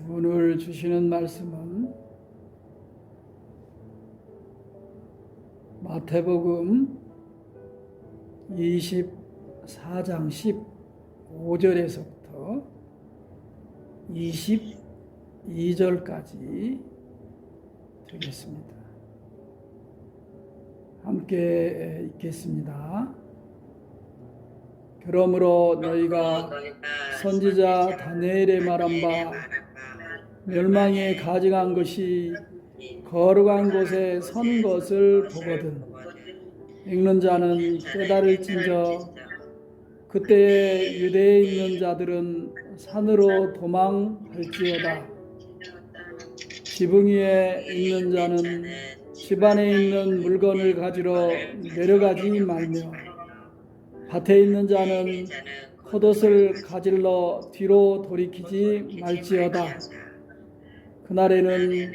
오늘 주시는 말씀은 마태복음 24장 15절에서부터 22절까지 되겠습니다. 함께 읽겠습니다. 그러므로 너희가 선지자 다니엘의 말한 바 멸망에 가증한 것이 거룩한 곳에 선 것을 보거든 읽는 자는 깨달을진저 그때에 유대에 있는 자들은 산으로 도망할지어다. 지붕 위에 있는 자는 집 안에 있는 물건을 가지러 내려가지 말며 밭에 있는 자는 겉옷을 가질러 뒤로 돌이키지 말지어다. 그날에는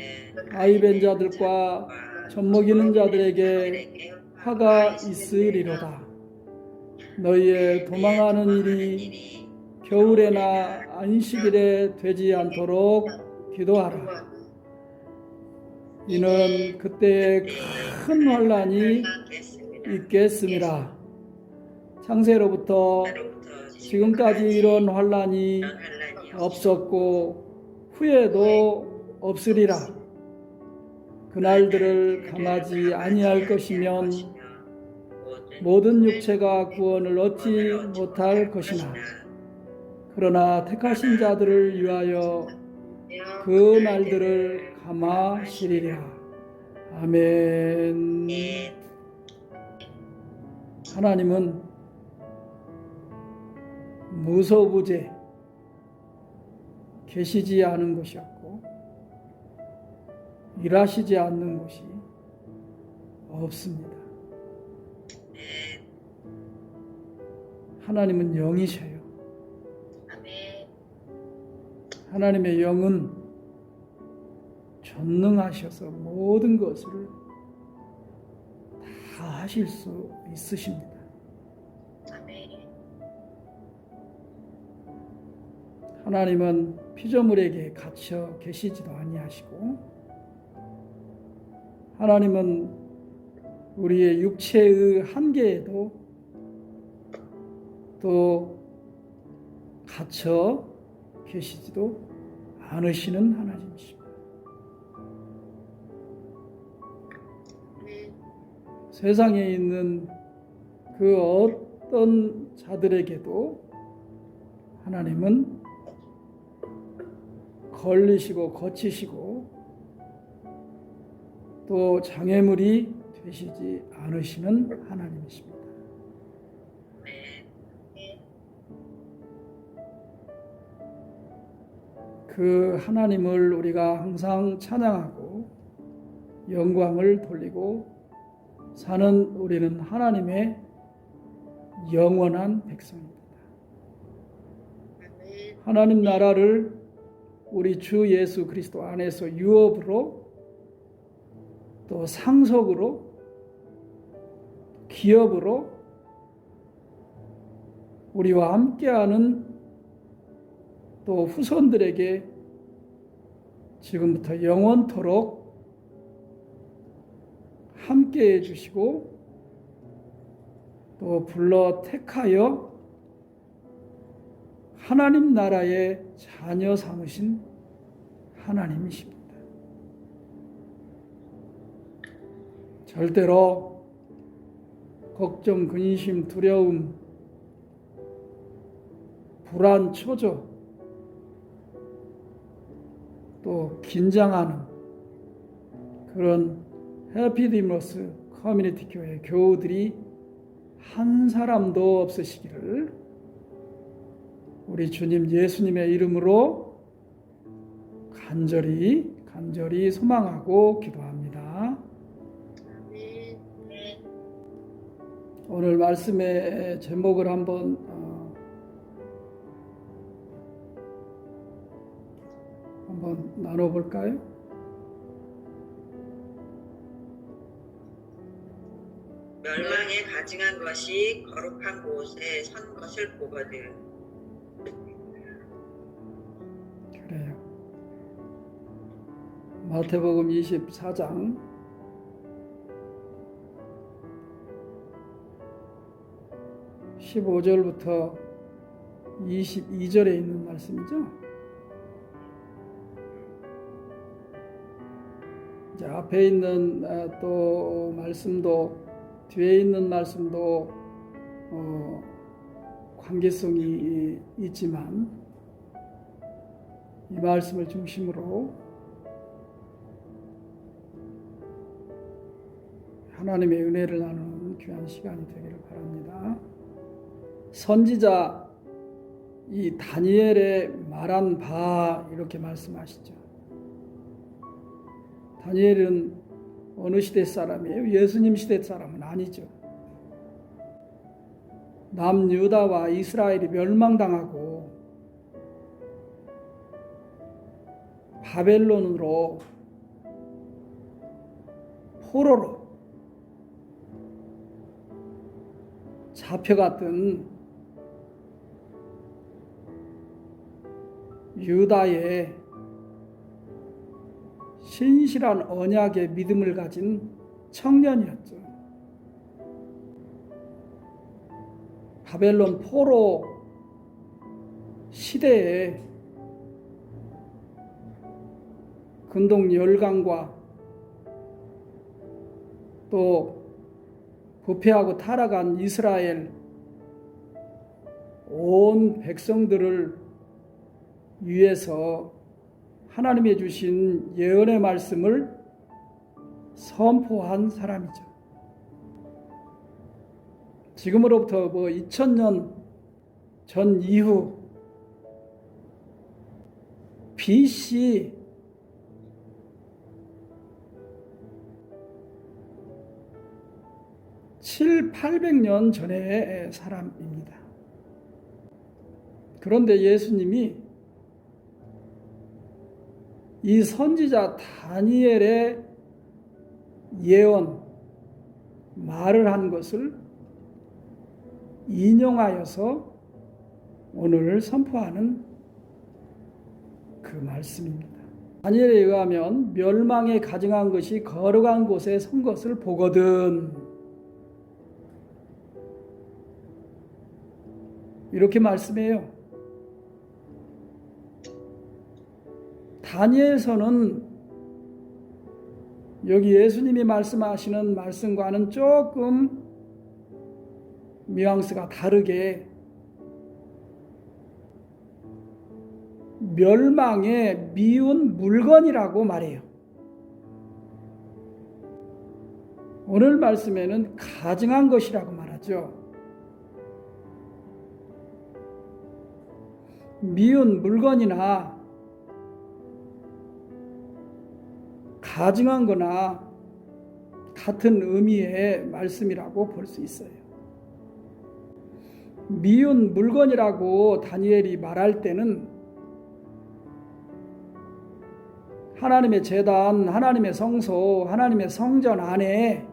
아이벤 자들과 젖먹이는 자들에게 화가 있으리로다. 너희의 도망하는 일이 겨울에나 안식일에 되지 않도록 기도하라. 이는 그때에 큰 환난이 있겠음이라. 창세로부터 지금까지 이런 환난이 없었고 후에도 없으리라. 그날들을 감하지 아니할 것이면 모든 육체가 구원을 얻지 못할 것이나 그러나 택하신 자들을 위하여 그 날들을 감하시리라. 아멘. 하나님은 무소부재 계시지 않은 것이 없고 일하시지 않는 것이 없습니다. 하나님은 영이셔요. 하나님의 영은 전능하셔서 모든 것을 다 하실 수 있으십니다. 하나님은 피조물에게 갇혀 계시지도 아니하시고 하나님은 우리의 육체의 한계에도 또 갇혀 계시지도 않으시는 하나님이십니다. 세상에 있는 그 어떤 자들에게도 하나님은 걸리시고 거치시고 또 장애물이 되시지 않으시는 하나님이십니다. 그 하나님을 우리가 항상 찬양하고 영광을 돌리고 사는 우리는 하나님의 영원한 백성입니다. 하나님 나라를 우리 주 예수 그리스도 안에서 유업으로 또 상속으로 기업으로 우리와 함께하는 또 후손들에게 지금부터 영원토록 함께해 주시고 또 불러 택하여 하나님 나라의 자녀 삼으신 하나님이십니다. 절대로 걱정, 근심, 두려움, 불안, 초조, 또 긴장하는 그런 해피디머스 커뮤니티 교회 교우들이 한 사람도 없으시기를 우리 주님 예수님의 이름으로 간절히 소망하고 기도합니다. 오늘 말씀의 제목을 한번 나눠볼까요? 멸망에 가증한 것이 거룩한 곳에 선 것을 보거든. 그래요. 마태복음 24장 15절부터 22절에 있는 말씀이죠. 이제 앞에 있는 또 말씀도 뒤에 있는 말씀도 관계성이 있지만 이 말씀을 중심으로 하나님의 은혜를 나누는 귀한 시간이 되기를 바랍니다. 선지자 이 다니엘의 말한 바 이렇게 말씀하시죠. 다니엘은 어느 시대 사람이에요? 예수님 시대 사람은 아니죠. 남유다와 이스라엘이 멸망당하고 바벨론으로 포로로 잡혀갔던 유다의 신실한 언약의 믿음을 가진 청년이었죠. 바벨론 포로 시대에 근동 열강과 또 부패하고 타락한 이스라엘 온 백성들을 위해서 하나님이 주신 예언의 말씀을 선포한 사람이죠. 지금으로부터 2000년 전 이후 BC 700~800년 전의 사람입니다. 그런데 예수님이 이 선지자 다니엘의 예언, 말을 한 것을 인용하여서 오늘 선포하는 그 말씀입니다. 다니엘에 의하면 멸망에 가증한 것이 거룩한 곳에 선 것을 보거든 이렇게 말씀해요. 다니엘서는 여기 예수님이 말씀하시는 말씀과는 조금 뉘앙스가 다르게 멸망에 미운 물건이라고 말해요. 오늘 말씀에는 가증한 것이라고 말하죠. 미운 물건이나 가증한 거나 같은 의미의 말씀이라고 볼 수 있어요. 미운 물건이라고 다니엘이 말할 때는 하나님의 제단, 하나님의 성소, 하나님의 성전 안에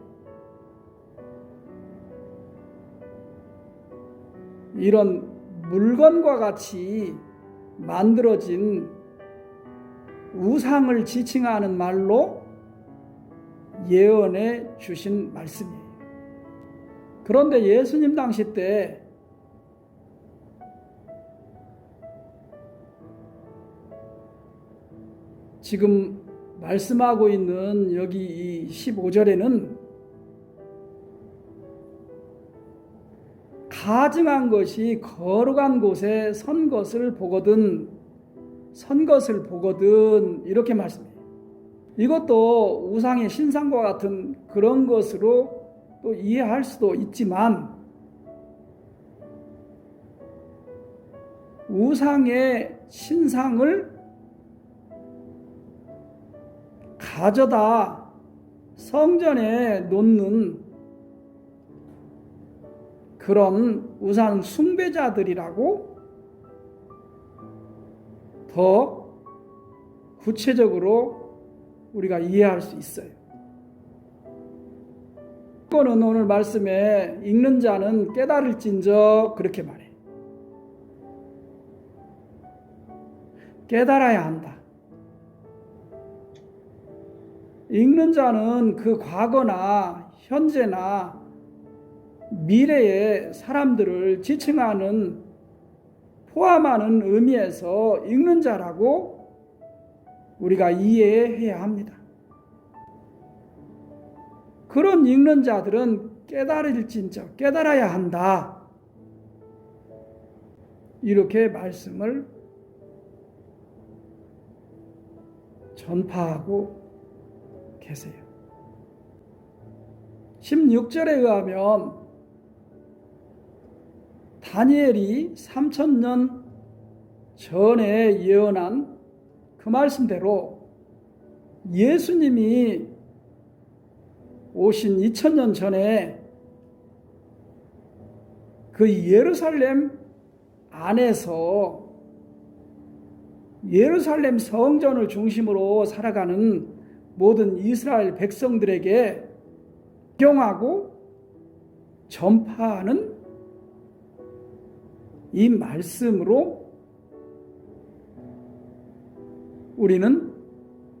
이런 물건과 같이 만들어진 우상을 지칭하는 말로 예언해 주신 말씀이에요. 그런데 예수님 당시 때 지금 말씀하고 있는 여기 이 15절에는 가증한 것이 거룩한 곳에 선 것을 보거든 이렇게 말씀해요. 이것도 우상의 신상과 같은 그런 것으로 또 이해할 수도 있지만 우상의 신상을 가져다 성전에 놓는 그런 우상 숭배자들이라고 더 구체적으로 우리가 이해할 수 있어요. 이거는 오늘 말씀에 읽는 자는 깨달을진저 그렇게 말해. 깨달아야 한다. 읽는 자는 그 과거나 현재나 미래의 사람들을 지칭하는 포함하는 의미에서 읽는 자라고 우리가 이해해야 합니다. 그런 읽는 자들은 깨달을진저 깨달아야 한다. 이렇게 말씀을 전파하고 계세요. 16절에 의하면 다니엘이 3000년 전에 예언한 그 말씀대로 예수님이 오신 2000년 전에 그 예루살렘 안에서 예루살렘 성전을 중심으로 살아가는 모든 이스라엘 백성들에게 경하고 전파하는 이 말씀으로 우리는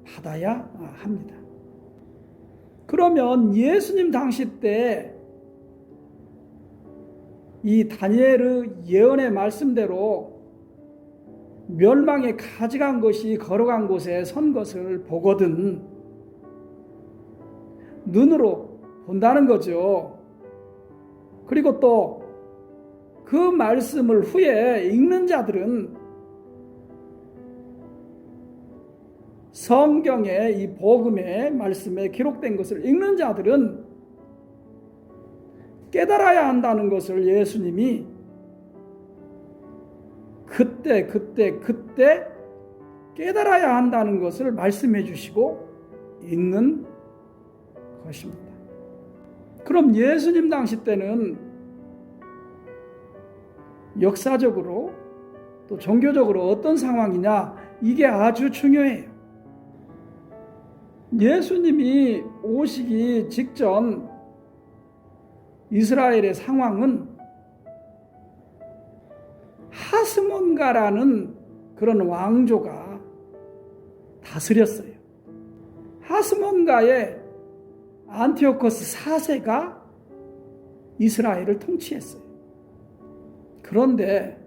받아야 합니다. 그러면 예수님 당시 때 이 다니엘의 예언의 말씀대로 멸망에 가져간 것이 걸어간 곳에 선 것을 보거든 눈으로 본다는 거죠. 그리고 또 그 말씀을 후에 읽는 자들은 성경의 이 복음의 말씀에 기록된 것을 읽는 자들은 깨달아야 한다는 것을 예수님이 그때 깨달아야 한다는 것을 말씀해 주시고 있는 것입니다. 그럼 예수님 당시 때는 역사적으로 또 종교적으로 어떤 상황이냐, 이게 아주 중요해요. 예수님이 오시기 직전 이스라엘의 상황은 하스몬가라는 그런 왕조가 다스렸어요. 하스몬가의 안티오코스 4세가 이스라엘을 통치했어요. 그런데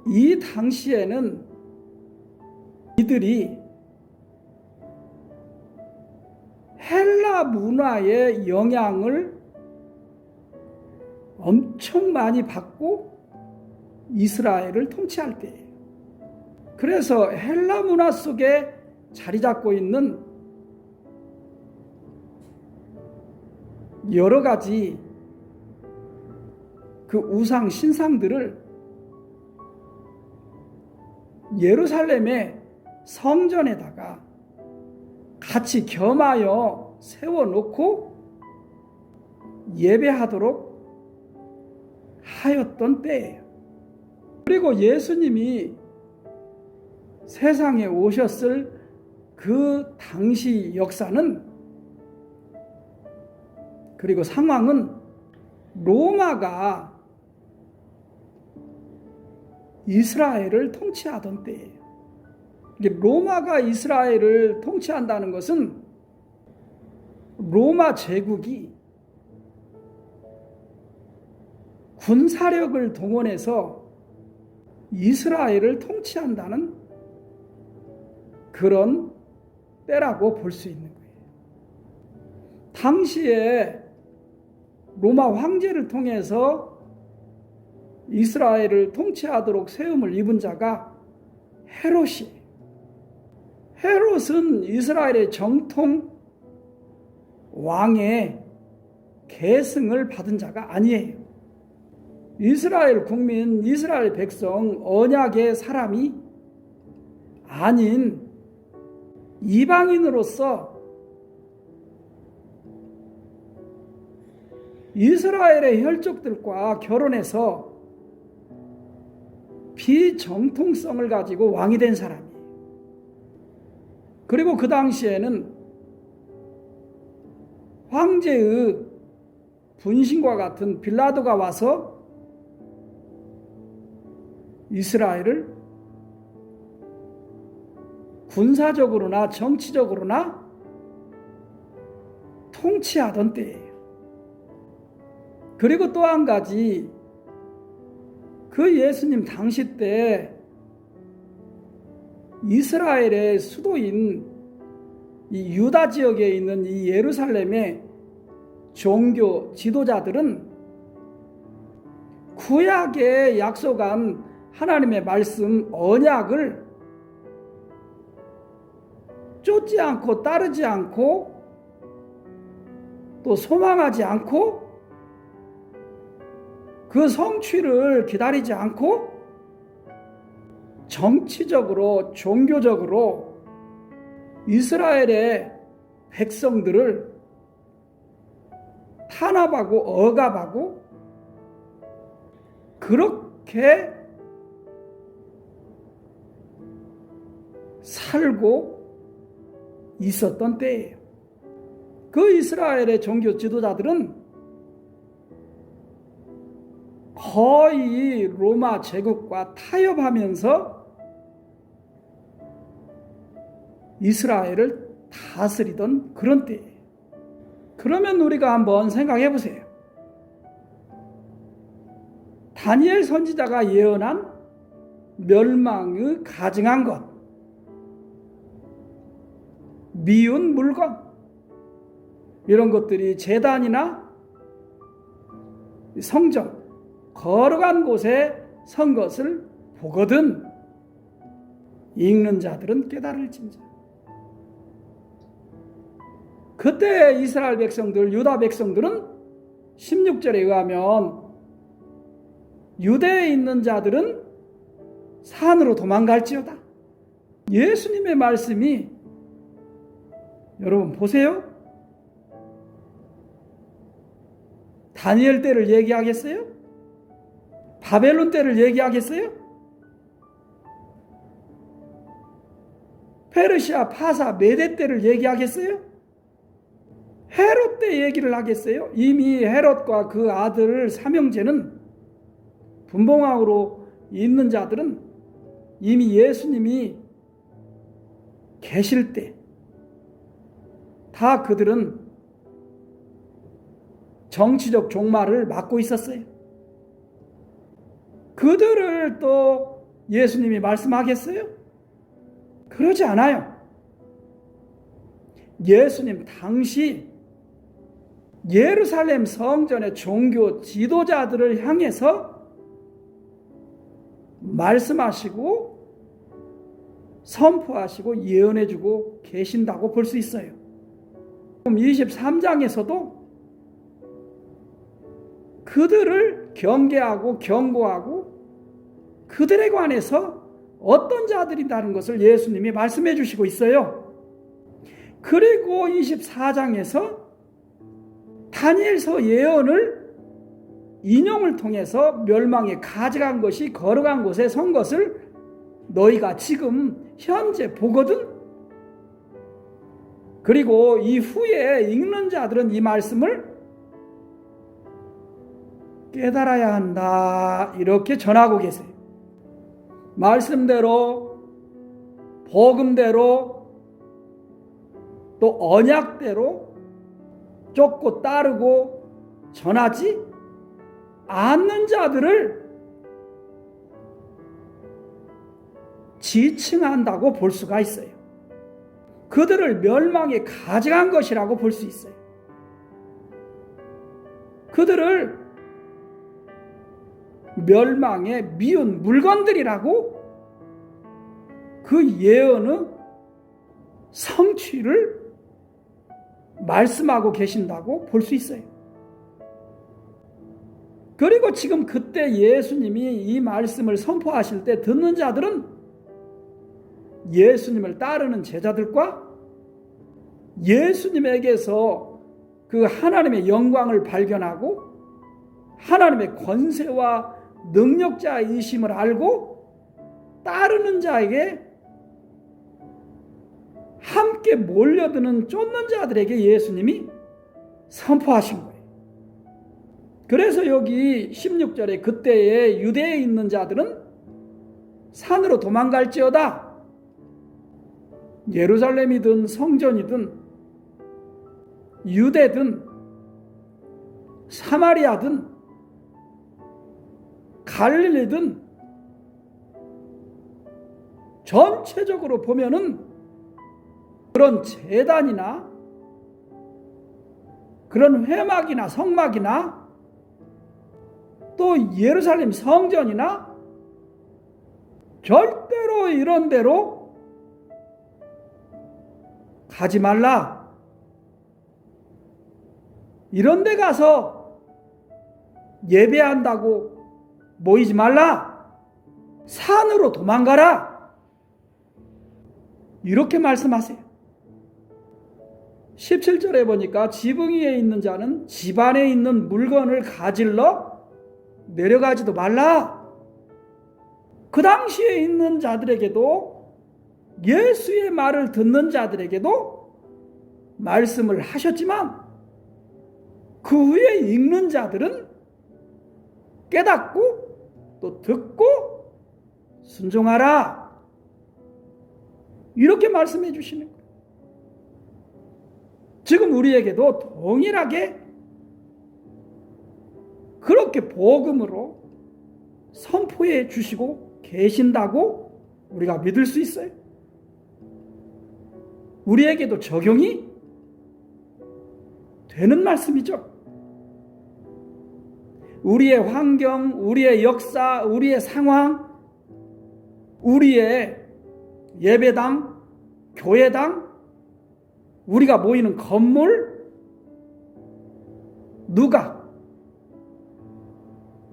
이 당시에는 이들이 헬라 문화의 영향을 엄청 많이 받고 이스라엘을 통치할 때예요. 그래서 헬라 문화 속에 자리 잡고 있는 여러 가지 그 우상 신상들을 예루살렘의 성전에다가 같이 겸하여 세워놓고 예배하도록 하였던 때예요. 그리고 예수님이 세상에 오셨을 그 당시 역사는, 그리고 상황은 로마가 이스라엘을 통치하던 때예요. 로마가 이스라엘을 통치한다는 것은 로마 제국이 군사력을 동원해서 이스라엘을 통치한다는 그런 때라고 볼 수 있는 거예요. 당시에 로마 황제를 통해서 이스라엘을 통치하도록 세움을 입은 자가 헤롯이에요. 헤롯은 이스라엘의 정통 왕의 계승을 받은 자가 아니에요. 이스라엘 국민, 이스라엘 백성, 언약의 사람이 아닌 이방인으로서 이스라엘의 혈족들과 결혼해서 비정통성을 가지고 왕이 된 사람이에요. 그리고 그 당시에는 황제의 분신과 같은 빌라도가 와서 이스라엘을 군사적으로나 정치적으로나 통치하던 때예요. 그리고 또 한 가지, 그 예수님 당시 때 이스라엘의 수도인 이 유다 지역에 있는 이 예루살렘의 종교 지도자들은 구약에 약속한 하나님의 말씀 언약을 쫓지 않고 따르지 않고 또 소망하지 않고 그 성취를 기다리지 않고 정치적으로 종교적으로 이스라엘의 백성들을 탄압하고 억압하고 그렇게 살고 있었던 때예요. 그 이스라엘의 종교 지도자들은 거의 로마 제국과 타협하면서 이스라엘을 다스리던 그런 때예요. 그러면 우리가 한번 생각해 보세요. 다니엘 선지자가 예언한 멸망의 가증한 것, 미운 물건, 이런 것들이 제단이나 성전, 거룩한 곳에 선 것을 보거든 읽는 자들은 깨달을진저. 그때 이스라엘 백성들, 유다 백성들은 16절에 의하면 유대에 있는 자들은 산으로 도망갈지어다. 예수님의 말씀이 여러분 보세요. 다니엘 때를 얘기하겠어요? 바벨론 때를 얘기하겠어요? 페르시아, 파사, 메대 때를 얘기하겠어요? 헤롯 때 얘기를 하겠어요? 이미 헤롯과 그 아들 삼형제는 분봉왕으로 있는 자들은 이미 예수님이 계실 때 다 그들은 정치적 종말을 맞고 있었어요. 그들을 또 예수님이 말씀하겠어요? 그러지 않아요. 예수님 당시 예루살렘 성전의 종교 지도자들을 향해서 말씀하시고 선포하시고 예언해주고 계신다고 볼 수 있어요. 23장에서도 그들을 경계하고 경고하고 그들에 관해서 어떤 자들이라는 것을 예수님이 말씀해 주시고 있어요. 그리고 24장에서 다니엘서 예언을 인용을 통해서 멸망에 가져간 것이 거룩한 곳에 선 것을 너희가 지금 현재 보거든. 그리고 이후에 읽는 자들은 이 말씀을 깨달아야 한다, 이렇게 전하고 계세요. 말씀대로, 복음대로, 또 언약대로 쫓고 따르고 전하지 않는 자들을 지칭한다고 볼 수가 있어요. 그들을 멸망에 가져간 것이라고 볼 수 있어요. 그들을 멸망에 미운 물건들이라고 그 예언의 성취를 말씀하고 계신다고 볼 수 있어요. 그리고 지금 그때 예수님이 이 말씀을 선포하실 때 듣는 자들은 예수님을 따르는 제자들과 예수님에게서 그 하나님의 영광을 발견하고 하나님의 권세와 능력자이심을 알고 따르는 자에게 함께 몰려드는 쫓는 자들에게 예수님이 선포하신 거예요. 그래서 여기 16절에 그때에 유대에 있는 자들은 산으로 도망갈지어다. 예루살렘이든 성전이든 유대든 사마리아든 갈릴리든 전체적으로 보면은 그런 제단이나 그런 회막이나 성막이나 또 예루살렘 성전이나 절대로 이런 데로 가지 말라. 이런 데 가서 예배한다고 모이지 말라. 산으로 도망가라. 이렇게 말씀하세요. 17절에 보니까 지붕 위에 있는 자는 집 안에 있는 물건을 가질러 내려가지도 말라. 그 당시에 있는 자들에게도 예수의 말을 듣는 자들에게도 말씀을 하셨지만 그 후에 읽는 자들은 깨닫고 또 듣고 순종하라. 이렇게 말씀해 주시는 거예요. 지금 우리에게도 동일하게 그렇게 복음으로 선포해 주시고 계신다고 우리가 믿을 수 있어요. 우리에게도 적용이 되는 말씀이죠. 우리의 환경, 우리의 역사, 우리의 상황, 우리의 예배당, 교회당, 우리가 모이는 건물, 누가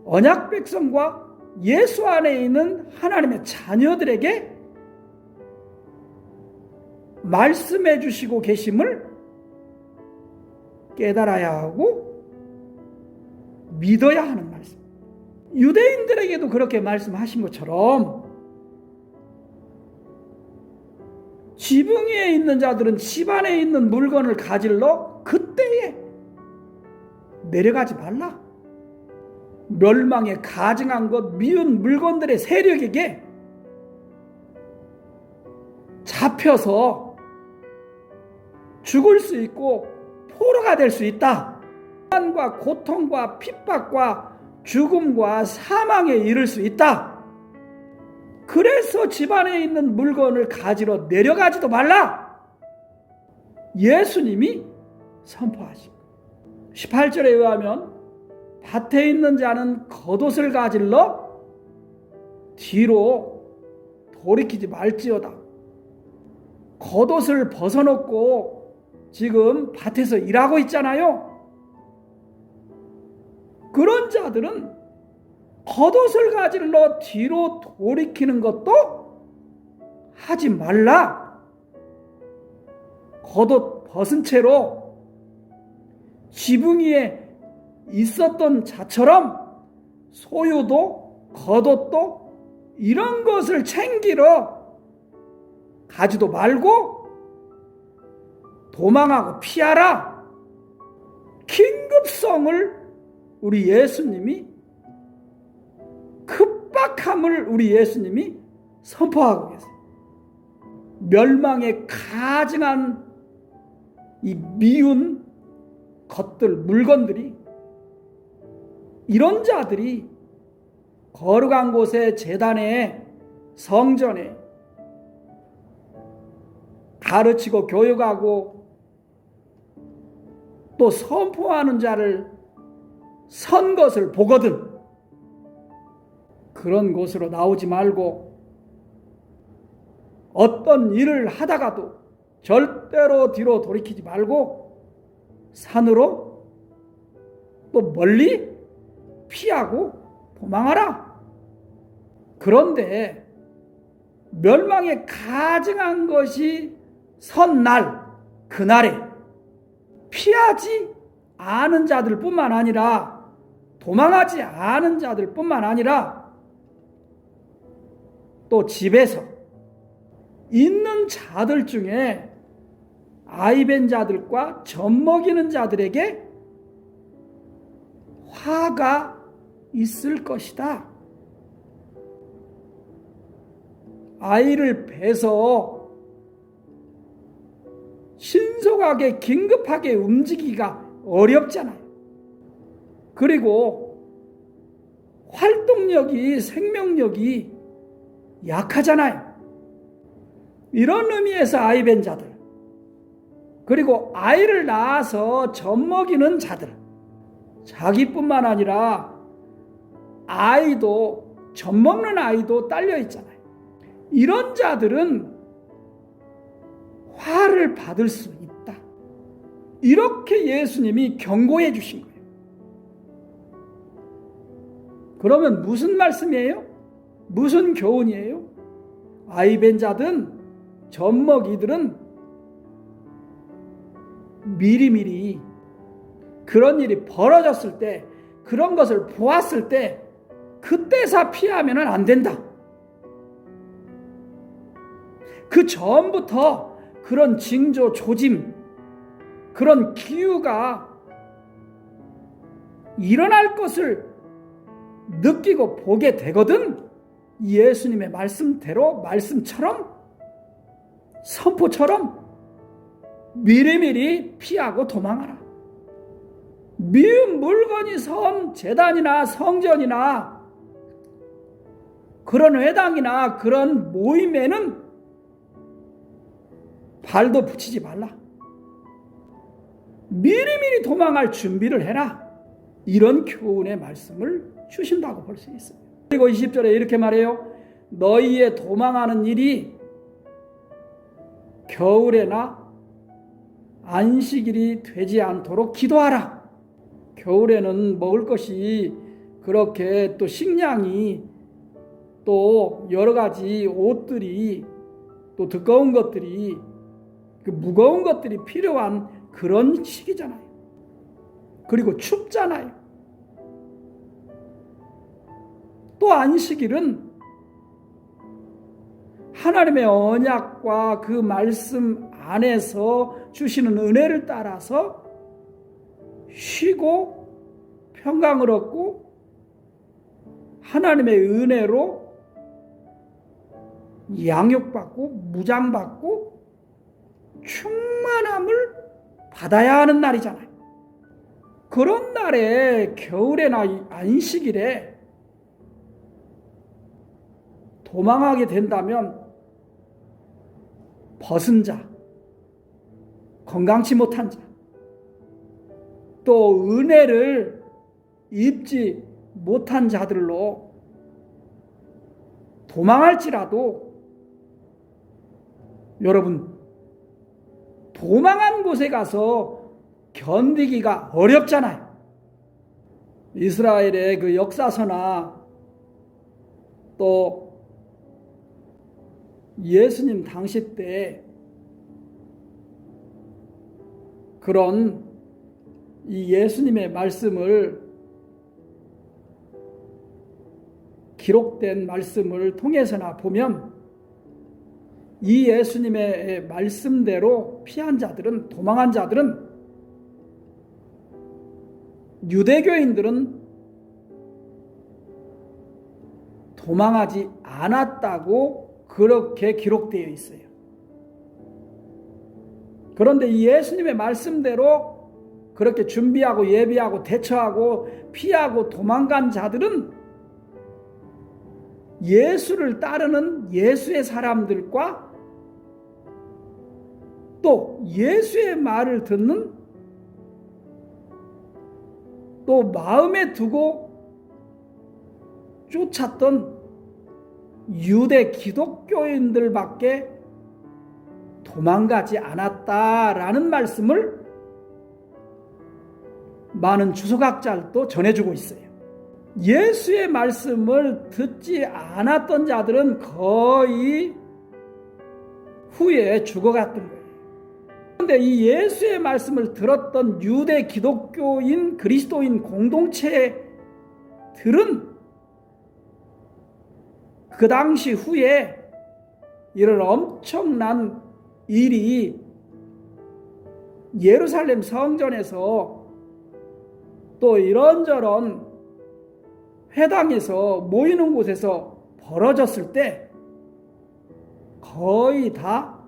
언약 백성과 예수 안에 있는 하나님의 자녀들에게 말씀해 주시고 계심을 깨달아야 하고 믿어야 하는 말씀. 유대인들에게도 그렇게 말씀하신 것처럼 지붕 위에 있는 자들은 집 안에 있는 물건을 가질러 그때에 내려가지 말라. 멸망에 가증한 것 미운 물건들의 세력에게 잡혀서 죽을 수 있고 포로가 될 수 있다. 고난과 고통과 핍박과 죽음과 사망에 이를 수 있다. 그래서 집안에 있는 물건을 가지러 내려가지도 말라. 예수님이 선포하시고 18절에 의하면 밭에 있는 자는 겉옷을 가질러 뒤로 돌이키지 말지어다. 겉옷을 벗어놓고 지금 밭에서 일하고 있잖아요. 그런 자들은 겉옷을 가질러 뒤로 돌이키는 것도 하지 말라. 겉옷 벗은 채로 지붕 위에 있었던 자처럼 소유도 겉옷도 이런 것을 챙기러 가지도 말고 도망하고 피하라. 긴급성을 우리 예수님이, 급박함을 우리 예수님이 선포하고 계세요. 멸망에 가증한 이 미운 것들, 물건들이, 이런 자들이 거룩한 곳에, 제단에, 성전에 가르치고 교육하고 또 선포하는 자를 선 것을 보거든 그런 곳으로 나오지 말고, 어떤 일을 하다가도 절대로 뒤로 돌이키지 말고 산으로 또 멀리 피하고 도망하라. 그런데 멸망에 가증한 것이 선 날, 그날에 피하지 않은 자들 뿐만 아니라, 도망하지 않은 자들 뿐만 아니라 또 집에서 있는 자들 중에 아이벤 자들과 젖먹이는 자들에게 화가 있을 것이다. 아이를 베서 신속하게 긴급하게 움직이기가 어렵잖아요. 그리고 활동력이 생명력이 약하잖아요. 이런 의미에서 아이벤 자들, 그리고 아이를 낳아서 젖먹이는 자들, 자기뿐만 아니라 아이도, 젖먹는 아이도 딸려 있잖아요. 이런 자들은 화를 받을 수 있다. 이렇게 예수님이 경고해 주신 거예요. 그러면 무슨 말씀이에요? 무슨 교훈이에요? 아이벤 자든 젖먹이들은 미리미리 그런 일이 벌어졌을 때, 그런 것을 보았을 때 그때서 피하면 안 된다. 그 전부터 그런 징조, 조짐, 그런 기후가 일어날 것을 느끼고 보게 되거든. 예수님의 말씀대로, 말씀처럼, 선포처럼 미리미리 피하고 도망하라. 미운 물건이 재단이나 성전이나 그런 회당이나 그런 모임에는 발도 붙이지 말라. 미리미리 도망할 준비를 해라. 이런 교훈의 말씀을 주신다고 볼 수 있어요. 그리고 20절에 이렇게 말해요. 너희의 도망하는 일이 겨울에나 안식일이 되지 않도록 기도하라. 겨울에는 먹을 것이 그렇게 또 식량이 또 여러 가지 옷들이 또 두꺼운 것들이 무거운 것들이 필요한 그런 시기잖아요. 그리고 춥잖아요. 또 안식일은 하나님의 언약과 그 말씀 안에서 주시는 은혜를 따라서 쉬고 평강을 얻고 하나님의 은혜로 양육받고 무장받고 충만함을 받아야 하는 날이잖아요. 그런 날에 겨울에나 안식일에 도망하게 된다면 벗은 자, 건강치 못한 자, 또 은혜를 입지 못한 자들로 도망할지라도 여러분 도망한 곳에 가서 견디기가 어렵잖아요. 이스라엘의 그 역사서나 또 예수님 당시 때 그런 이 예수님의 말씀을 기록된 말씀을 통해서나 보면 이 예수님의 말씀대로 피한 자들은, 도망한 자들은, 유대교인들은 도망하지 않았다고 그렇게 기록되어 있어요. 그런데 이 예수님의 말씀대로 그렇게 준비하고 예비하고 대처하고 피하고 도망간 자들은 예수를 따르는 예수의 사람들과 또 예수의 말을 듣는 또 마음에 두고 쫓았던 유대 기독교인들밖에 도망가지 않았다라는 말씀을 많은 주석학자들도 전해주고 있어요. 예수의 말씀을 듣지 않았던 자들은 거의 후에 죽어갔던 거예요. 그런데 이 예수의 말씀을 들었던 유대 기독교인 그리스도인 공동체들은 그 당시 후에 이런 엄청난 일이 예루살렘 성전에서 또 이런저런 회당에서 모이는 곳에서 벌어졌을 때 거의 다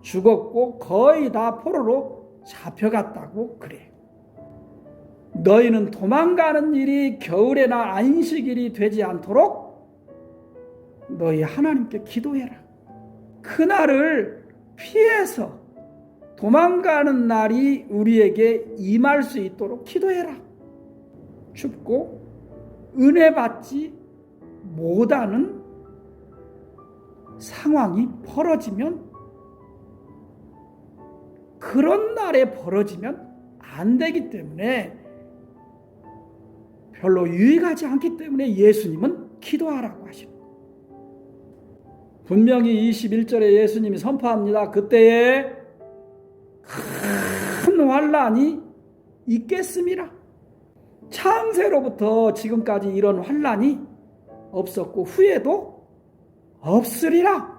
죽었고 거의 다 포로로 잡혀갔다고 그래. 너희는 도망가는 일이 겨울에나 안식일이 되지 않도록 너희 하나님께 기도해라. 그날을 피해서 도망가는 날이 우리에게 임할 수 있도록 기도해라. 춥고 은혜 받지 못하는 상황이 벌어지면, 그런 날에 벌어지면 안 되기 때문에, 별로 유익하지 않기 때문에 예수님은 기도하라고 하시는 거예요. 분명히 21절에 예수님이 선포합니다. 그때에 큰 환난이 있겠습니다. 창세로부터 지금까지 이런 환난이 없었고 후에도 없으리라.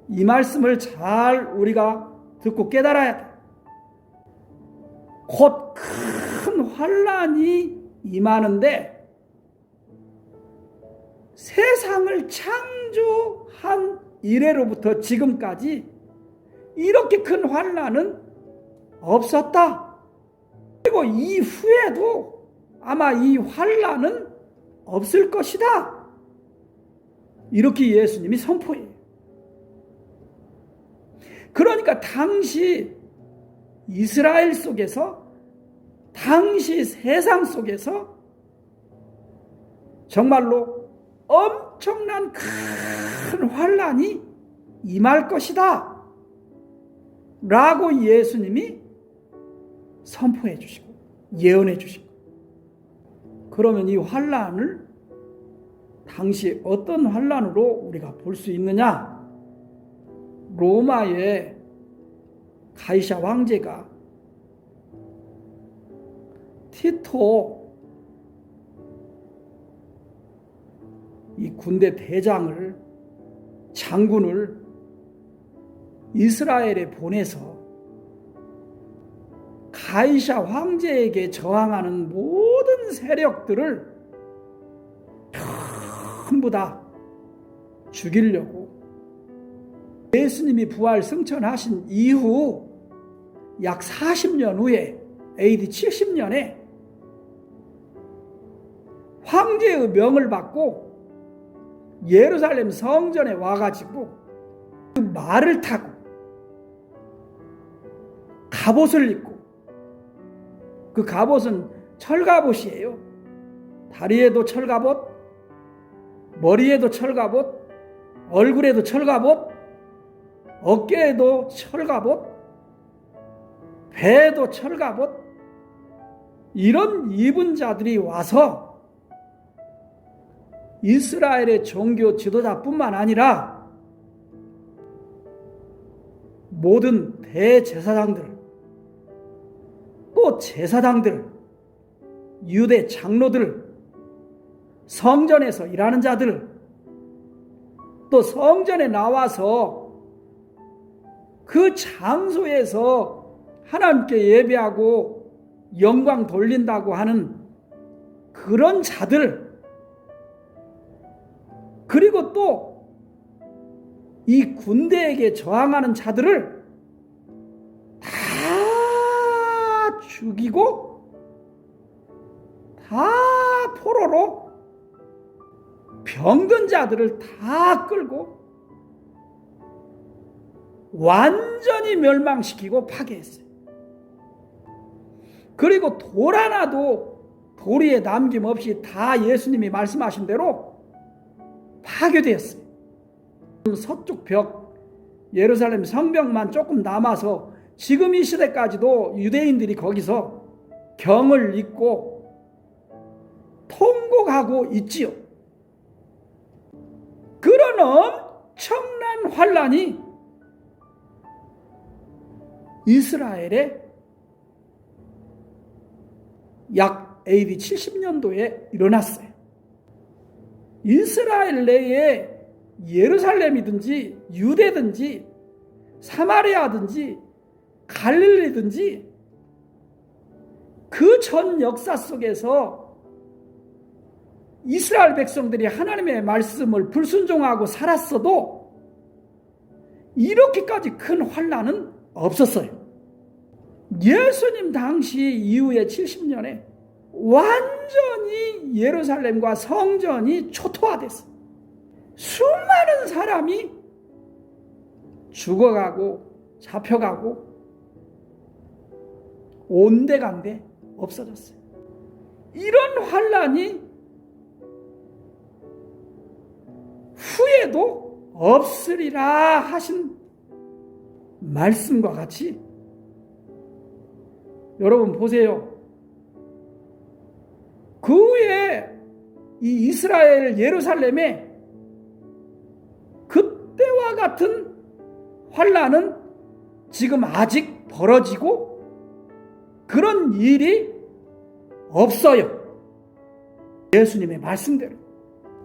이 말씀을 잘 우리가 듣고 깨달아야 돼. 곧 큰 환난이 임하는데, 세상을 창조한 이래로부터 지금까지 이렇게 큰 환난은 없었다. 그리고 이후에도 아마 이 환난은 없을 것이다. 이렇게 예수님이 선포해요. 그러니까 당시 이스라엘 속에서, 당시 세상 속에서 정말로 엄청난 큰 환난이 임할 것이다 라고 예수님이 선포해 주시고 예언해 주시고, 그러면 이 환난을 당시 어떤 환난으로 우리가 볼 수 있느냐? 로마의 가이사 황제가 티토, 이 군대 대장을, 장군을 이스라엘에 보내서 가이사 황제에게 저항하는 모든 세력들을 전부 다 죽이려고, 예수님이 부활 승천하신 이후 약 40년 후에 AD 70년에 황제의 명을 받고 예루살렘 성전에 와가지고 그 말을 타고 갑옷을 입고, 그 갑옷은 철갑옷이에요. 다리에도 철갑옷, 머리에도 철갑옷, 얼굴에도 철갑옷, 어깨에도 철갑옷, 배에도 철갑옷, 이런 입은 자들이 와서 이스라엘의 종교 지도자뿐만 아니라 모든 대제사장들, 또 제사장들, 유대 장로들, 성전에서 일하는 자들, 또 성전에 나와서 그 장소에서 하나님께 예배하고 영광 돌린다고 하는 그런 자들, 그리고 또 이 군대에게 저항하는 자들을 다 죽이고 다 포로로, 병든 자들을 다 끌고 완전히 멸망시키고 파괴했어요. 그리고 돌 하나도 도리에 남김없이 다 예수님이 말씀하신 대로 파괴되었어요. 서쪽 벽, 예루살렘 성벽만 조금 남아서 지금 이 시대까지도 유대인들이 거기서 경을 읽고 통곡하고 있지요. 그런 엄청난 환난이 이스라엘에 약 AD 70년도에 일어났어요. 이스라엘 내에 예루살렘이든지 유대든지 사마리아든지 갈릴리든지 그 전 역사 속에서 이스라엘 백성들이 하나님의 말씀을 불순종하고 살았어도 이렇게까지 큰 환난은 없었어요. 예수님 당시 이후에 70년에 완전히 예루살렘과 성전이 초토화됐어요. 수많은 사람이 죽어가고 잡혀가고 온데간데 없어졌어요. 이런 환난이 후에도 없으리라 하신 말씀과 같이 여러분 보세요. 그 후에 이 이스라엘 예루살렘에 그때와 같은 환난은 지금 아직 벌어지고 그런 일이 없어요. 예수님의 말씀대로.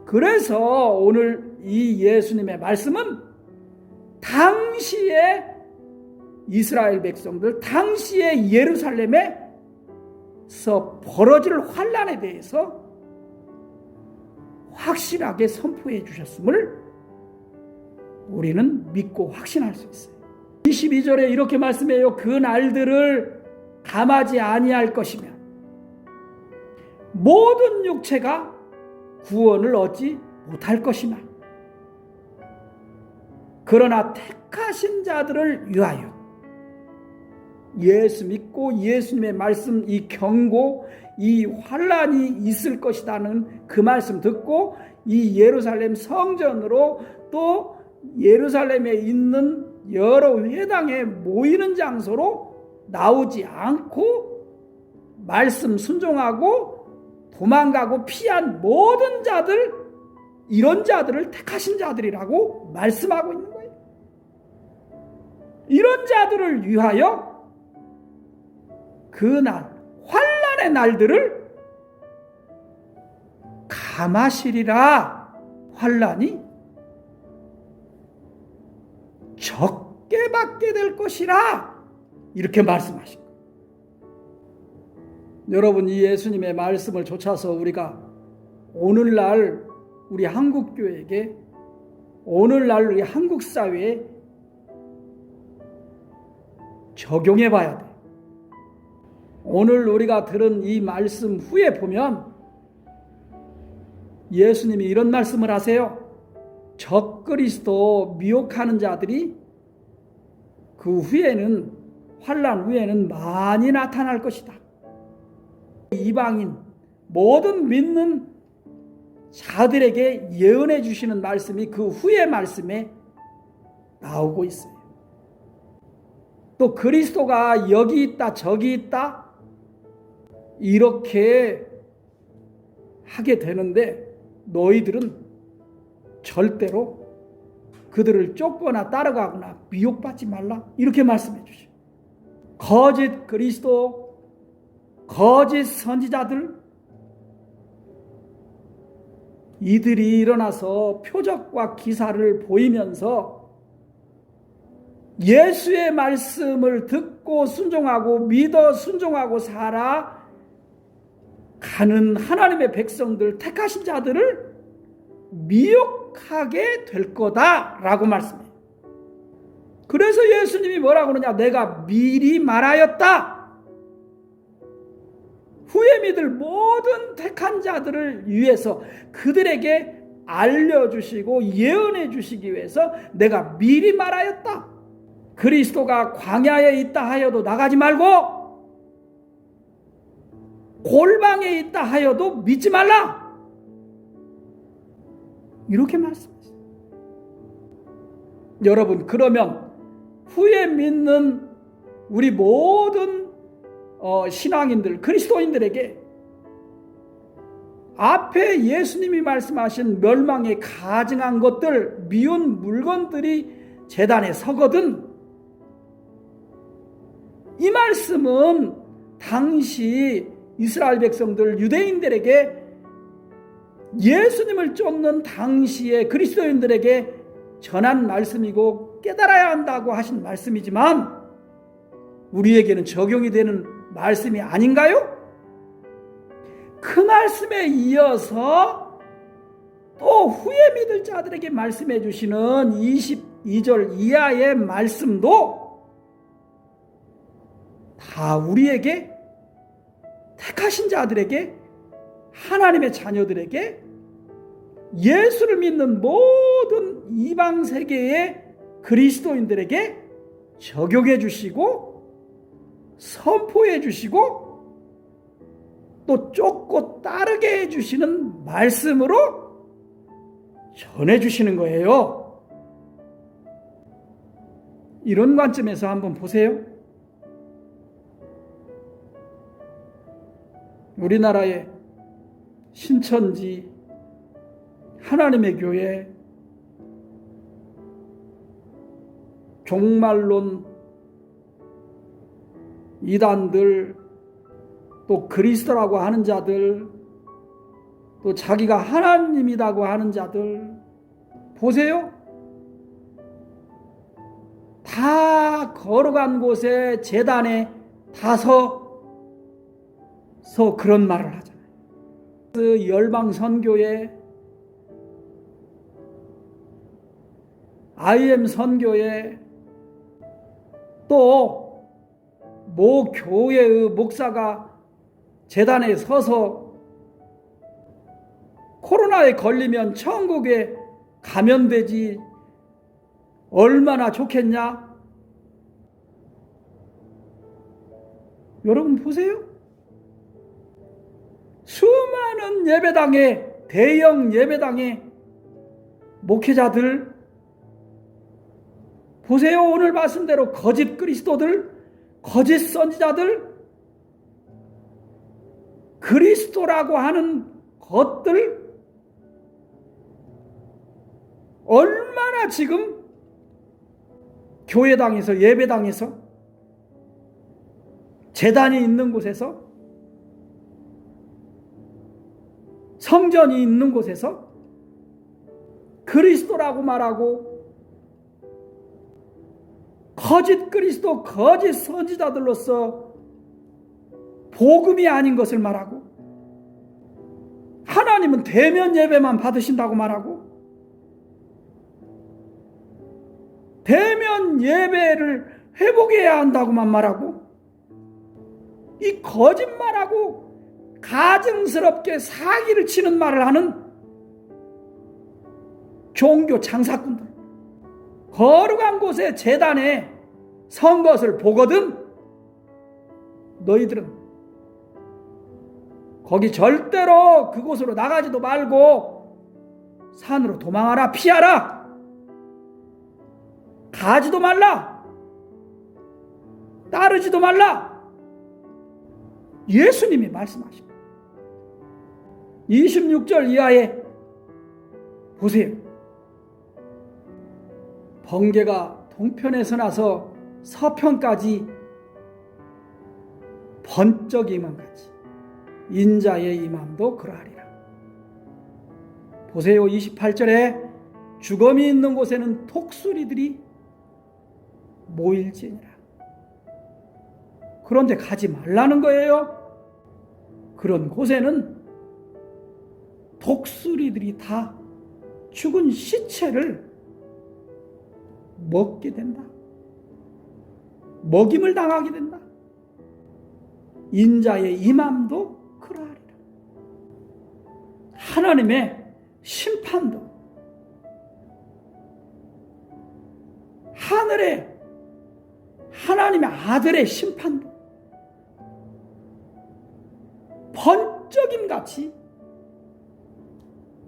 그래서 오늘 이 예수님의 말씀은 당시의 이스라엘 백성들, 당시의 예루살렘에서 벌어질 환난에 대해서 확실하게 선포해 주셨음을 우리는 믿고 확신할 수 있어요. 22절에 이렇게 말씀해요. 그 날들을 감하지 아니할 것이며 모든 육체가 구원을 얻지 못할 것이나 그러나 택하신 자들을 위하여 예수 믿고 예수님의 말씀, 이 경고, 이 환난이 있을 것이라는 그 말씀 듣고 이 예루살렘 성전으로 또 예루살렘에 있는 여러 회당에 모이는 장소로 나오지 않고 말씀 순종하고 도망가고 피한 모든 자들, 이런 자들을 택하신 자들이라고 말씀하고 있는 거예요. 이런 자들을 위하여 그날 환난의 날들을 감하시리라. 환난이 적게 받게 될 것이라 이렇게 말씀하신 거예요. 여러분, 이 예수님의 말씀을 좇아서 우리가 오늘날 우리 한국교회에게, 오늘날 우리 한국 사회에 적용해 봐야 돼요. 오늘 우리가 들은 이 말씀 후에 보면 예수님이 이런 말씀을 하세요. 적그리스도 미혹하는 자들이 그 후에는, 환난 후에는 많이 나타날 것이다. 이방인 모든 믿는 자들에게 예언해 주시는 말씀이 그 후의 말씀에 나오고 있어요. 또 그리스도가 여기 있다 저기 있다 이렇게 하게 되는데 너희들은 절대로 그들을 쫓거나 따라가거나 미혹받지 말라 이렇게 말씀해 주시죠. 거짓 그리스도, 거짓 선지자들, 이들이 일어나서 표적과 기사를 보이면서 예수의 말씀을 듣고 순종하고 믿어 순종하고 살아가는 하나님의 백성들, 택하신 자들을 미혹하게 될 거다라고 말씀해요. 그래서 예수님이 뭐라고 그러냐? 내가 미리 말하였다. 후에 믿을 모든 택한 자들을 위해서 그들에게 알려주시고 예언해 주시기 위해서 내가 미리 말하였다. 그리스도가 광야에 있다 하여도 나가지 말고 골방에 있다 하여도 믿지 말라. 이렇게 말씀하셨어요. 여러분, 그러면 후에 믿는 우리 모든 신앙인들, 그리스도인들에게 앞에 예수님이 말씀하신 멸망에 가증한 것들, 미운 물건들이 제단에 서거든, 이 말씀은 당시 이스라엘 백성들, 유대인들에게 예수님을 쫓는 당시의 그리스도인들에게 전한 말씀이고 깨달아야 한다고 하신 말씀이지만 우리에게는 적용이 되는 말씀이 아닌가요? 그 말씀에 이어서 또 후에 믿을 자들에게 말씀해 주시는 2절 이하의 말씀도 다 우리에게, 택하신 자들에게, 하나님의 자녀들에게, 예수를 믿는 모든 이방 세계의 그리스도인들에게 적용해 주시고 선포해 주시고 또 쫓고 따르게 해 주시는 말씀으로 전해 주시는 거예요. 이런 관점에서 한번 보세요. 우리나라의 신천지, 하나님의 교회, 종말론 이단들, 또 그리스도라고 하는 자들, 또 자기가 하나님이라고 하는 자들, 보세요. 다 걸어간 곳에 제단에 다 서서 그런 말을 하잖아요. 그 열방 선교회, IM 선교회, 또 모 교회의 목사가 제단에 서서 코로나에 걸리면 천국에 가면 되지 얼마나 좋겠냐? 여러분 보세요. 수많은 예배당에, 대형 예배당에 목회자들 보세요. 오늘 말씀대로 거짓 그리스도들, 거짓 선지자들, 그리스도라고 하는 것들 얼마나 지금 교회당에서, 예배당에서, 제단이 있는 곳에서, 성전이 있는 곳에서 그리스도라고 말하고 거짓 그리스도, 거짓 선지자들로서 복음이 아닌 것을 말하고, 하나님은 대면 예배만 받으신다고 말하고, 대면 예배를 회복해야 한다고만 말하고, 이 거짓말하고 가증스럽게 사기를 치는 말을 하는 종교 장사꾼들, 거룩한 곳에 제단에 선 것을 보거든 너희들은 거기 절대로 그곳으로 나가지도 말고 산으로 도망하라, 피하라, 가지도 말라, 따르지도 말라. 예수님이 말씀하십니다. 26절 이하에 보세요. 번개가 동편에서 나서 서편까지 번쩍 임한 같이 인자의 임함도 그러하리라. 보세요. 28절에 죽음이 있는 곳에는 독수리들이 모일지니라. 그런데 가지 말라는 거예요. 그런 곳에는 독수리들이 다 죽은 시체를 먹게 된다. 먹임을 당하게 된다. 인자의 임함도 그러하리라. 하나님의 심판도, 하늘의 하나님의 아들의 심판도 번쩍임같이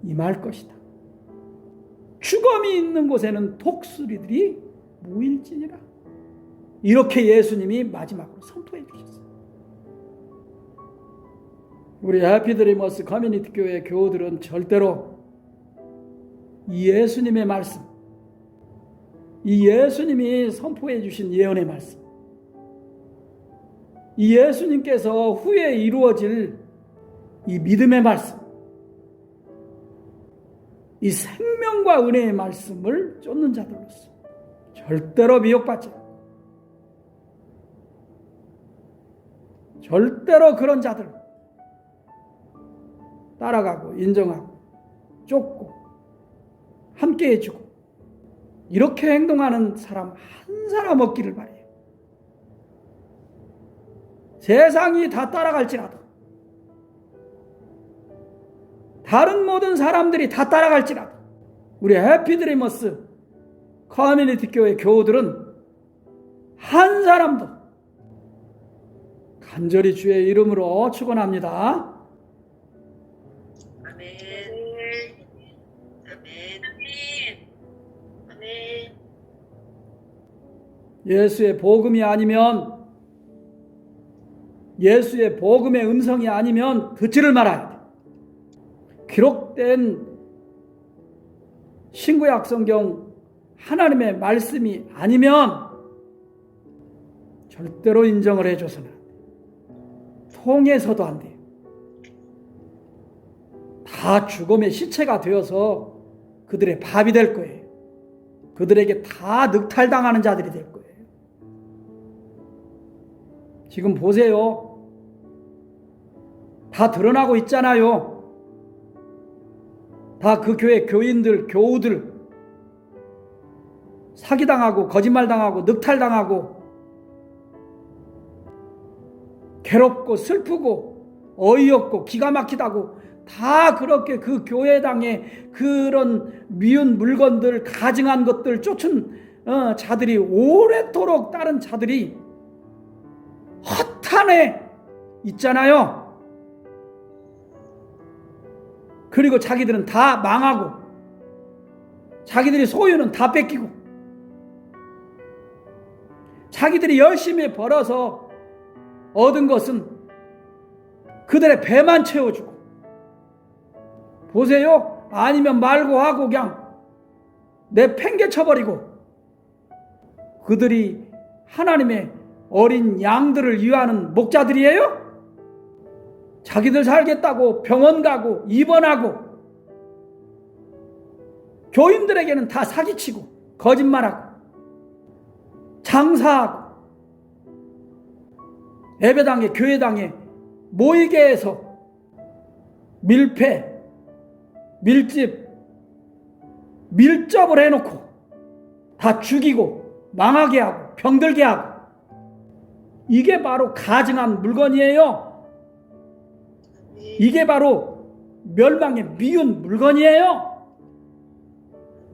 임할 것이다. 죽음이 있는 곳에는 독수리들이 모일지니라. 이렇게 예수님이 마지막으로 선포해 주셨어요. 우리 해피드리머스 커뮤니티 교회 교우들은 절대로 이 예수님의 말씀, 이 예수님이 선포해 주신 예언의 말씀, 이 예수님께서 후에 이루어질 이 믿음의 말씀, 이 생명과 은혜의 말씀을 쫓는 자들로서 절대로 미혹받지 않고, 절대로 그런 자들 따라가고 인정하고 쫓고 함께 해주고 이렇게 행동하는 사람 한 사람 없기를 바래요. 세상이 다 따라갈지라도, 다른 모든 사람들이 다 따라갈지라도, 우리 해피드리머스 커뮤니티 교회 교우들은 한 사람도 간절히 주의 이름으로 축원합니다. 아멘. 아멘. 아멘. 예수의 복음이 아니면, 예수의 복음의 음성이 아니면 듣지를 말아야 돼. 기록된 신구약 성경 하나님의 말씀이 아니면 절대로 인정을 해줘서는 안 돼. 통해서도 안 돼요. 다 죽음의 시체가 되어서 그들의 밥이 될 거예요. 그들에게 다 늑탈당하는 자들이 될 거예요. 지금 보세요. 다 드러나고 있잖아요. 다 그 교회 교인들, 교우들 사기당하고 거짓말당하고 늑탈당하고 괴롭고 슬프고 어이없고 기가 막히다고 다 그렇게 그 교회당에 그런 미운 물건들, 가증한 것들 쫓은 자들이, 오래도록 따른 자들이 허탄에 있잖아요. 그리고 자기들은 다 망하고 자기들이 소유는 다 뺏기고 자기들이 열심히 벌어서 얻은 것은 그들의 배만 채워주고, 보세요. 아니면 말고 하고 그냥 내팽개쳐버리고, 그들이 하나님의 어린 양들을 위하는 목자들이에요? 자기들 살겠다고 병원 가고 입원하고, 교인들에게는 다 사기치고 거짓말하고 장사하고, 예배당에 교회당에 모이게 해서 밀폐, 밀집, 밀접을 해놓고 다 죽이고 망하게 하고 병들게 하고, 이게 바로 가증한 물건이에요. 이게 바로 멸망의 미운 물건이에요.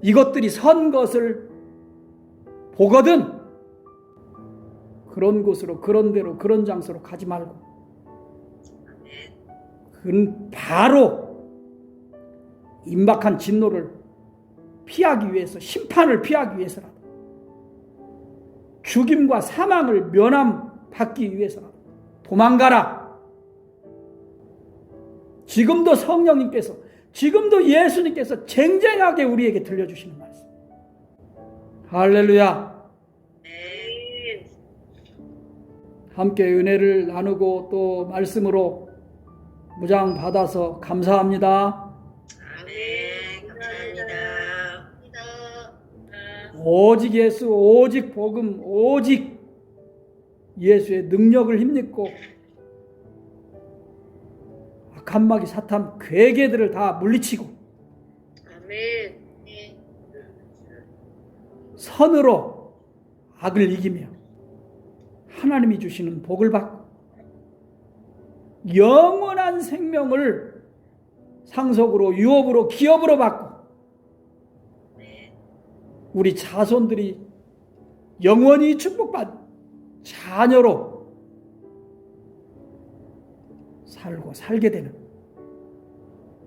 이것들이 선 것을 보거든 그런 곳으로, 그런 데로, 그런 장소로 가지 말고, 그건 바로 임박한 진노를 피하기 위해서, 심판을 피하기 위해서라도, 죽임과 사망을 면함받기 위해서라도 도망가라. 지금도 성령님께서, 지금도 예수님께서 쟁쟁하게 우리에게 들려주시는 말씀. 할렐루야. 함께 은혜를 나누고 또 말씀으로 무장 받아서 감사합니다. 아멘. 감사합니다. 오직 예수, 오직 복음, 오직 예수의 능력을 힘입고 악한 마귀 사탄 괴계들을 다 물리치고 아멘. 선으로 악을 이기며 하나님이 주시는 복을 받고 영원한 생명을 상속으로, 유업으로, 기업으로 받고, 우리 자손들이 영원히 축복받은 자녀로 살고 살게 되는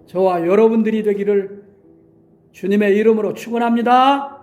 저와 여러분들이 되기를 주님의 이름으로 축원합니다.